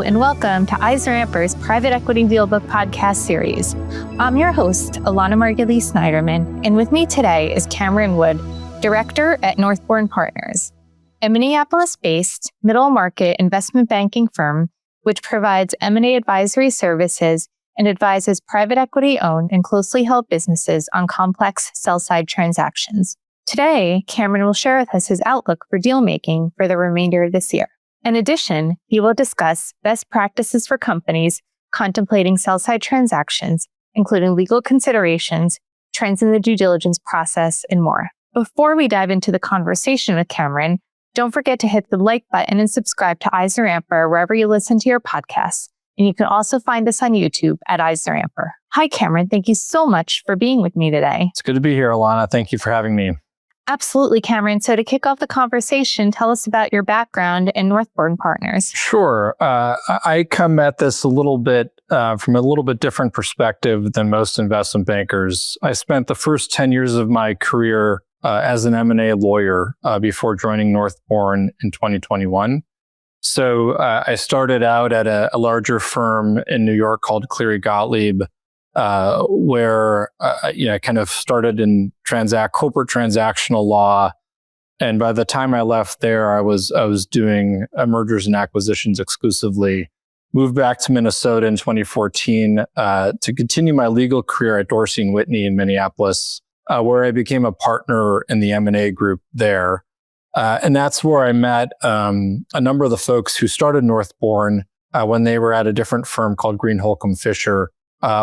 and welcome to EisnerAmper's Private Equity Dealbook podcast series. I'm your host, Elana Margulies-Snyderman, and with me today is Cameron Wood, Director at Northborne Partners, a Minneapolis-based middle-market investment banking firm which provides M&A advisory services and advises private equity-owned and closely held businesses on complex sell-side transactions. Today, Cameron will share with us his outlook for deal-making for the remainder of this year. In addition, he will discuss best practices for companies contemplating sell-side transactions, including legal considerations, trends in the due diligence process, and more. Before we dive into the conversation with Cameron, don't forget to hit the like button and subscribe to EisnerAmper wherever you listen to your podcasts. And you can also find us on YouTube at EisnerAmper. Hi, Cameron. Thank you so much for being with me today. It's good to be here, Elana. Thank you for having me. Absolutely, Cameron. So to kick off the conversation, tell us about your background in Northborne Partners. Sure. I come at this a little bit from a little bit different perspective than most investment bankers. I spent the first 10 years of my career as an M&A lawyer before joining Northborne in 2021. So I started out at a larger firm in New York called Cleary Gottlieb, where I kind of started in corporate transactional law, and by the time I left there, I was doing mergers and acquisitions exclusively. Moved back to Minnesota in 2014 to continue my legal career at Dorsey & Whitney in Minneapolis, where I became a partner in the M&A group there, and that's where I met a number of the folks who started Northborne when they were at a different firm called Green Holcomb Fisher,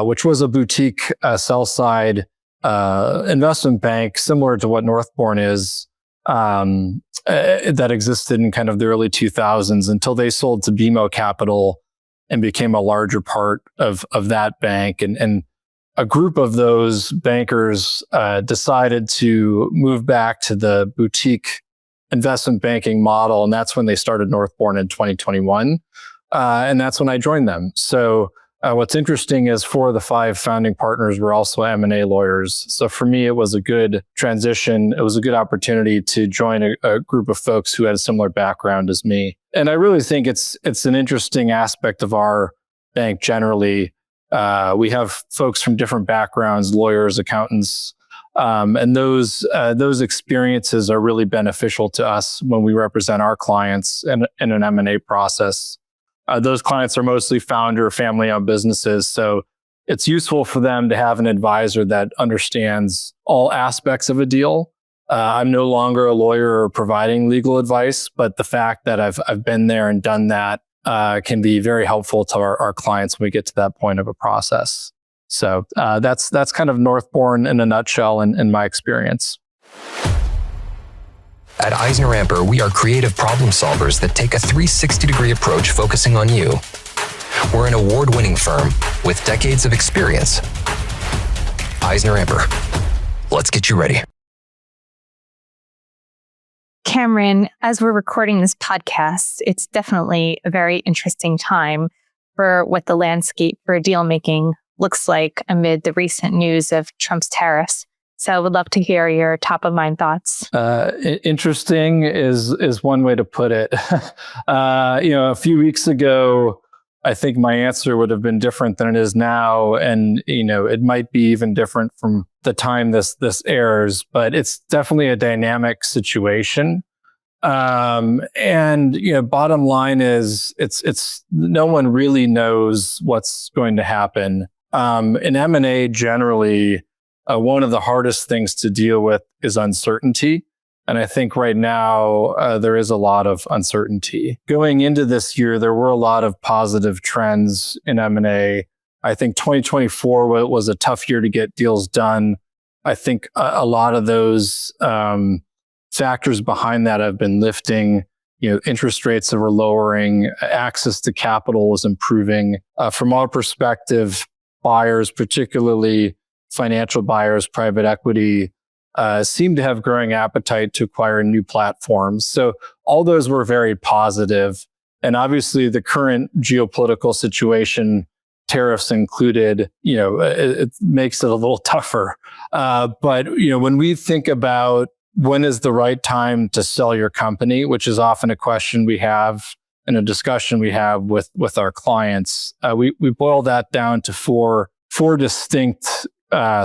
which was a boutique sell-side investment bank similar to what Northborne is, that existed in kind of the early 2000s until they sold to BMO Capital and became a larger part of that bank. And a group of those bankers decided to move back to the boutique investment banking model, and that's when they started Northborne in 2021. And that's when I joined them. So what's interesting is 4 of the 5 founding partners were also M&A lawyers. So for me, it was a good transition. It was a good opportunity to join a group of folks who had a similar background as me. And I really think it's an interesting aspect of our bank generally. We have folks from different backgrounds, lawyers, accountants, and those experiences are really beneficial to us when we represent our clients in an M&A process. Those clients are mostly founder, family-owned businesses, so it's useful for them to have an advisor that understands all aspects of a deal. I'm no longer a lawyer or providing legal advice, but the fact that I've been there and done that can be very helpful to our clients when we get to that point of a process. So that's kind of Northborne in a nutshell in my experience. At EisnerAmper, we are creative problem solvers that take a 360-degree approach focusing on you. We're an award-winning firm with decades of experience. EisnerAmper, let's get you ready. Cameron, as we're recording this podcast, it's definitely a very interesting time for what the landscape for deal making looks like amid the recent news of Trump's tariffs. So I would love to hear your top of mind thoughts. Interesting is one way to put it. A few weeks ago, I think my answer would have been different than it is now. And, it might be even different from the time this airs, but it's definitely a dynamic situation. Bottom line is it's no one really knows what's going to happen. In M&A generally, one of the hardest things to deal with is uncertainty. And I think right now there is a lot of uncertainty. Going into this year, there were a lot of positive trends in M&A. I think 2024 was a tough year to get deals done. I think a lot of those factors behind that have been lifting. Interest rates that were lowering, access to capital is improving. From our perspective, buyers, particularly financial buyers, private equity, seem to have growing appetite to acquire new platforms. So all those were very positive. And obviously the current geopolitical situation, tariffs included, it makes it a little tougher. But when we think about when is the right time to sell your company, which is often a question we have in a discussion we have with our clients, we boil that down to four distinct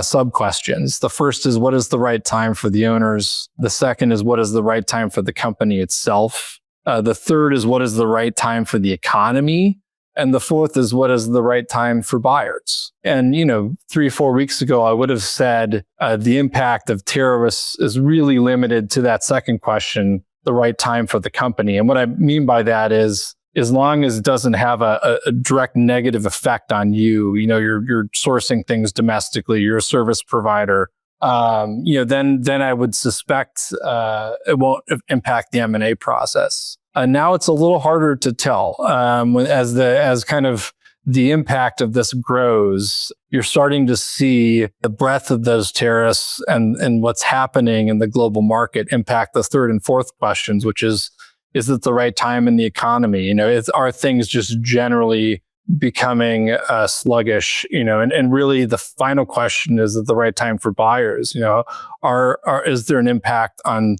sub questions. The first is, what is the right time for the owners? The second is, what is the right time for the company itself? The third is, what is the right time for the economy? And the fourth is, what is the right time for buyers? And, 3-4 weeks ago, I would have said the impact of tariffs is really limited to that second question, the right time for the company. And what I mean by that is, as long as it doesn't have a direct negative effect on you, you're sourcing things domestically, you're a service provider, then I would suspect it won't impact the M&A process. Now it's a little harder to tell. As kind of the impact of this grows, you're starting to see the breadth of those tariffs and what's happening in the global market impact the third and fourth questions, which is it the right time in the economy? Are things just generally becoming sluggish? And really the final question is it the right time for buyers? Is there an impact on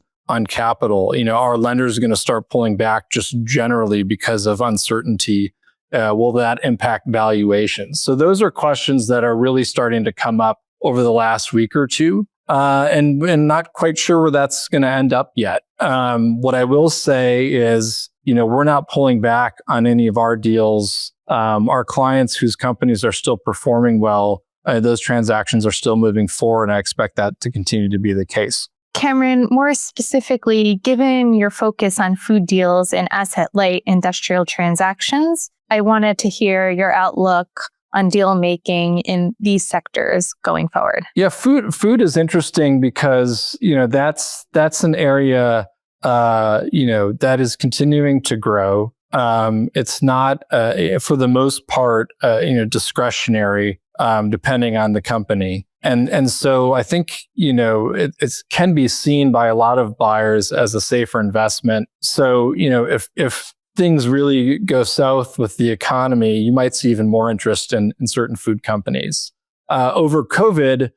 capital? Are lenders going to start pulling back just generally because of uncertainty? Will that impact valuations? So those are questions that are really starting to come up over the last week or two, and not quite sure where that's going to end up yet. What I will say is, we're not pulling back on any of our deals. Our clients whose companies are still performing well, those transactions are still moving forward, and I expect that to continue to be the case. Cameron, more specifically, given your focus on food deals and asset-light industrial transactions, I wanted to hear your outlook on deal making in these sectors going forward. Yeah, food is interesting because that's an area that is continuing to grow. It's not for the most part discretionary, depending on the company. And so I think, it can be seen by a lot of buyers as a safer investment. So, if things really go south with the economy, you might see even more interest in certain food companies. Over COVID,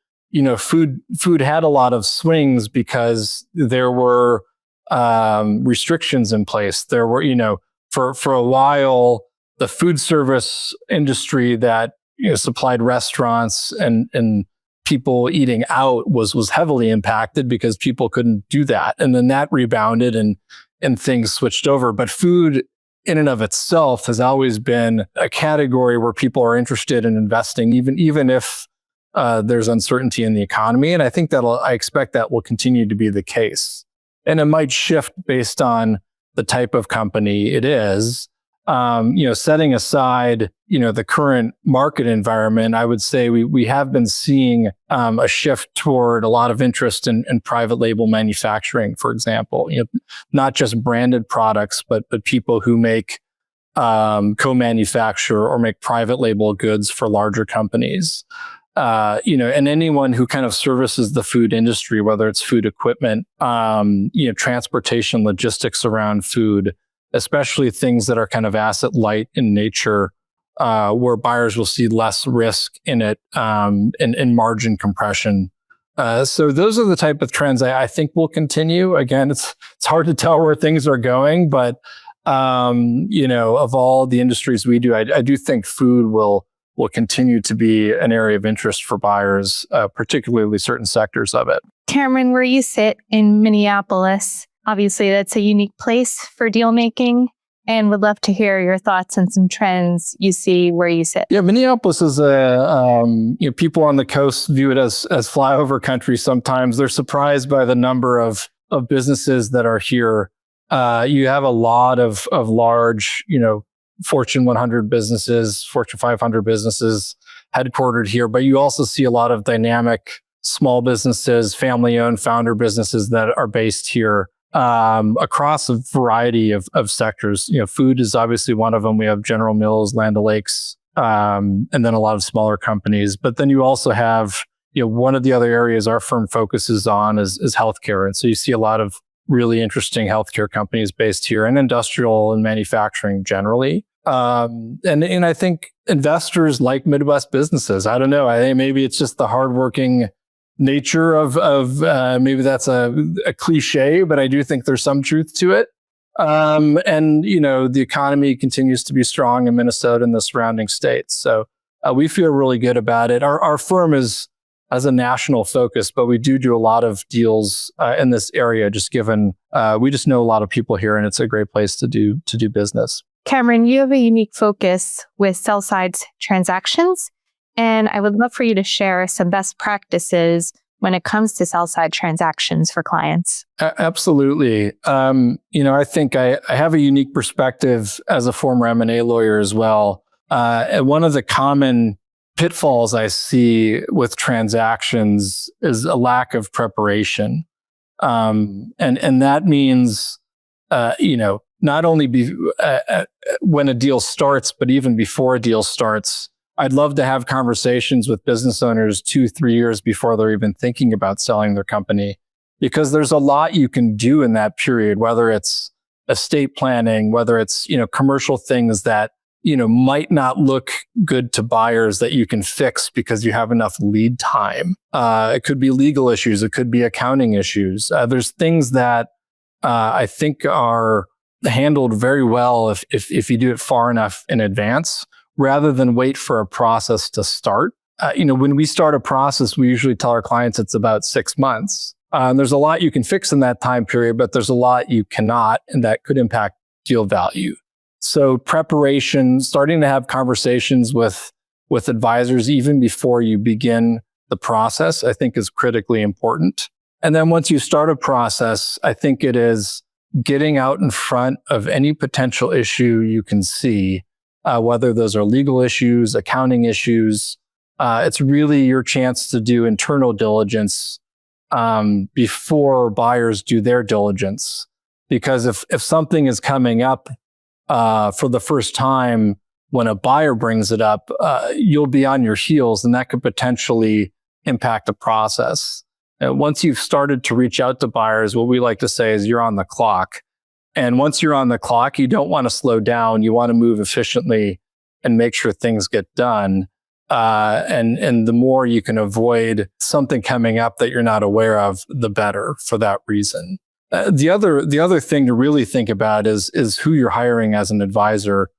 food had a lot of swings because there were restrictions in place. There were, for a while, the food service industry that supplied restaurants and people eating out was heavily impacted because people couldn't do that. And then that rebounded and things switched over. But food in and of itself has always been a category where people are interested in investing, even if there's uncertainty in the economy. And I think I expect that will continue to be the case. And it might shift based on the type of company it is. Setting aside, the current market environment, I would say we have been seeing a shift toward a lot of interest in private label manufacturing, for example. Not just branded products, but people who make co-manufacture or make private label goods for larger companies. And anyone who kind of services the food industry, whether it's food equipment, transportation, logistics around food, especially things that are kind of asset light in nature, where buyers will see less risk in it, in margin compression. So those are the type of trends I think will continue. Again, it's hard to tell where things are going, but of all the industries we do, I do think food will continue to be an area of interest for buyers, particularly certain sectors of it. Cameron, where you sit in Minneapolis, obviously that's a unique place for deal making, and would love to hear your thoughts on some trends you see where you sit. Yeah, Minneapolis is people on the coast view it as flyover country sometimes. They're surprised by the number of businesses that are here. You have a lot of large, Fortune 100 businesses, Fortune 500 businesses headquartered here, but you also see a lot of dynamic small businesses, family-owned founder businesses that are based here across a variety of sectors. Food is obviously one of them. We have General Mills, Land O'Lakes, and then a lot of smaller companies. But then you also have, one of the other areas our firm focuses on is healthcare. And so you see a lot of really interesting healthcare companies based here, and industrial and manufacturing generally. And I think investors like Midwest businesses. I don't know. I think maybe it's just the hardworking nature of maybe that's a cliche, but I do think there's some truth to it. And, the economy continues to be strong in Minnesota and the surrounding states. So we feel really good about it. Our firm has a national focus, but we do a lot of deals in this area, just given we just know a lot of people here, and it's a great place to do business. Cameron, you have a unique focus with sell-side transactions, and I would love for you to share some best practices when it comes to sell-side transactions for clients. Absolutely. I think I have a unique perspective as a former M&A lawyer as well. One of the common pitfalls I see with transactions is a lack of preparation. And that means, not only when a deal starts, but even before a deal starts, I'd love to have conversations with business owners 2-3 years before they're even thinking about selling their company, because there's a lot you can do in that period, whether it's estate planning, whether it's, commercial things that, might not look good to buyers that you can fix because you have enough lead time. It could be legal issues. It could be accounting issues. There's things that I think are handled very well if you do it far enough in advance, rather than wait for a process to start. When we start a process, we usually tell our clients it's about 6 months. And there's a lot you can fix in that time period, but there's a lot you cannot, and that could impact deal value. So preparation, starting to have conversations with advisors even before you begin the process, I think is critically important. And then once you start a process, I think it is getting out in front of any potential issue you can see, whether those are legal issues, accounting issues. It's really your chance to do internal diligence before buyers do their diligence. Because if something is coming up for the first time when a buyer brings it up, you'll be on your heels, and that could potentially impact the process. Once you've started to reach out to buyers, what we like to say is you're on the clock. And once you're on the clock, you don't want to slow down. You want to move efficiently and make sure things get done. And the more you can avoid something coming up that you're not aware of, the better for that reason. The other thing to really think about is who you're hiring as an advisor,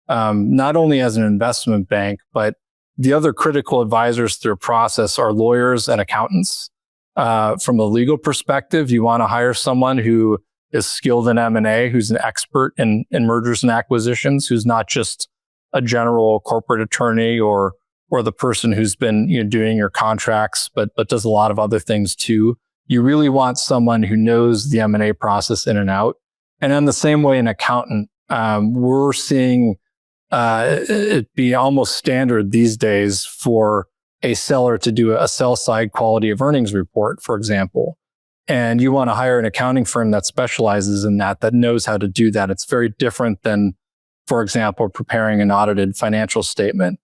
not only as an investment bank, but the other critical advisors through a process are lawyers and accountants. From a legal perspective, you want to hire someone who is skilled in M&A, who's an expert in mergers and acquisitions, who's not just a general corporate attorney or the person who's been doing your contracts, but does a lot of other things too. You really want someone who knows the M&A process in and out. And in the same way, an accountant, we're seeing it be almost standard these days for a seller to do a sell-side quality of earnings report, for example. And you want to hire an accounting firm that specializes in that knows how to do that. It's very different than, for example, preparing an audited financial statement.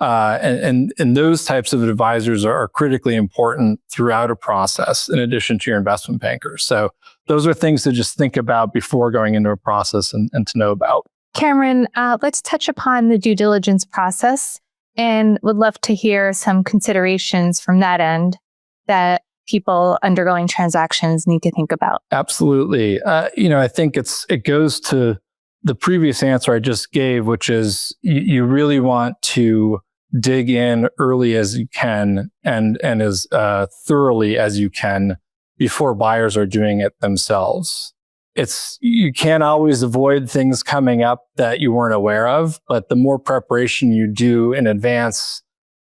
And those types of advisors are critically important throughout a process, in addition to your investment bankers. So those are things to just think about before going into a process and to know about. Cameron, let's touch upon the due diligence process, and would love to hear some considerations from that end that people undergoing transactions need to think about. Absolutely. I think it goes to the previous answer I just gave, which is you really want to dig in early as you can and as thoroughly as you can before buyers are doing it themselves. You can't always avoid things coming up that you weren't aware of, but the more preparation you do in advance,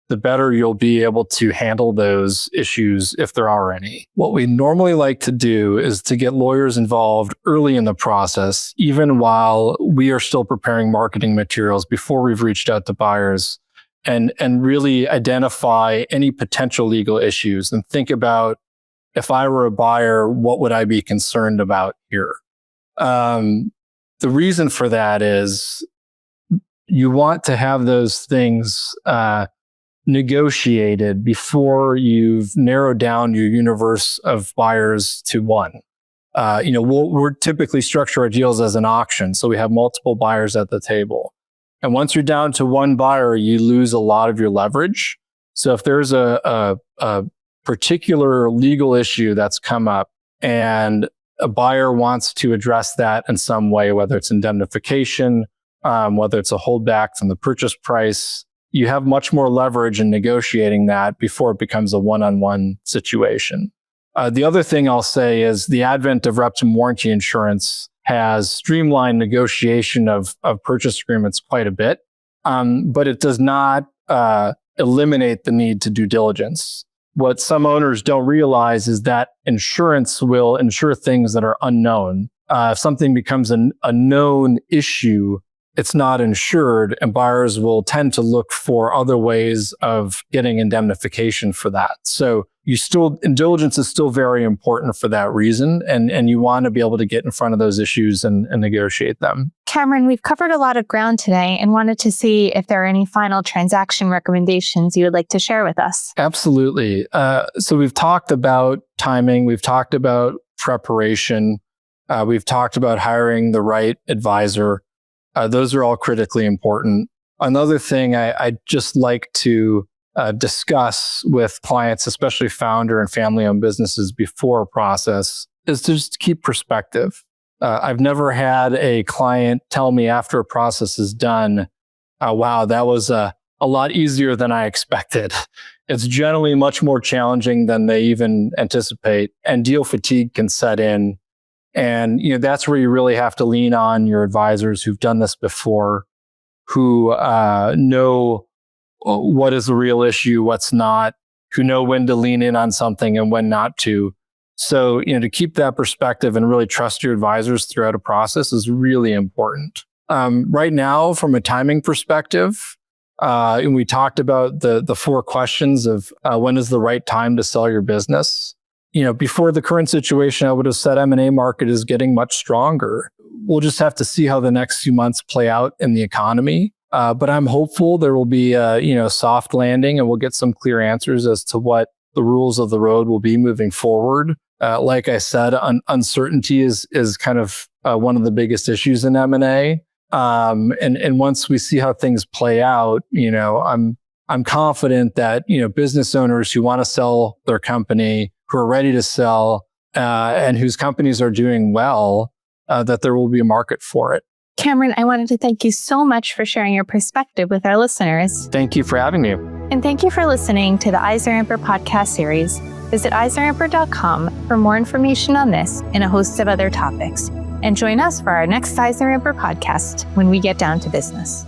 the better you'll be able to handle those issues if there are any. What we normally like to do is to get lawyers involved early in the process, even while we are still preparing marketing materials before we've reached out to buyers, and really identify any potential legal issues and think about, if I were a buyer, what would I be concerned about here? The reason for that is you want to have those things negotiated before you've narrowed down your universe of buyers to one. We're typically structure our deals as an auction, so we have multiple buyers at the table. And once you're down to one buyer, you lose a lot of your leverage. So if there's a particular legal issue that's come up and a buyer wants to address that in some way, whether it's indemnification, whether it's a holdback from the purchase price, you have much more leverage in negotiating that before it becomes a one-on-one situation. The other thing I'll say is the advent of reps and warranty insurance has streamlined negotiation of purchase agreements quite a bit, but it does not eliminate the need to due diligence. What some owners don't realize is that insurance will insure things that are unknown. If something becomes a known issue, it's not insured, and buyers will tend to look for other ways of getting indemnification for that. So diligence is still very important for that reason, and you want to be able to get in front of those issues and negotiate them. Cameron, we've covered a lot of ground today and wanted to see if there are any final transaction recommendations you would like to share with us. Absolutely. So we've talked about timing, we've talked about preparation, we've talked about hiring the right advisor. Those are all critically important. Another thing I'd just like to discuss with clients, especially founder and family-owned businesses before a process, is to just keep perspective. I've never had a client tell me after a process is done, wow, that was a lot easier than I expected. It's generally much more challenging than they even anticipate, and deal fatigue can set in. And that's where you really have to lean on your advisors who've done this before, who know what is a real issue, what's not, who know when to lean in on something and when not to. So, to keep that perspective and really trust your advisors throughout a process is really important. Right now, from a timing perspective, and we talked about the 4 questions of when is the right time to sell your business. Before the current situation, I would have said M&A market is getting much stronger. We'll just have to see how the next few months play out in the economy. But I'm hopeful there will be a soft landing, and we'll get some clear answers as to what the rules of the road will be moving forward. Like I said, uncertainty is kind of one of the biggest issues in M&A. And once we see how things play out, I'm confident that business owners who want to sell their company, who are ready to sell, and whose companies are doing well, that there will be a market for it. Cameron, I wanted to thank you so much for sharing your perspective with our listeners. Thank you for having me. And thank you for listening to the EisnerAmper podcast series. Visit EisnerAmper.com for more information on this and a host of other topics. And join us for our next EisnerAmper podcast when we get down to business.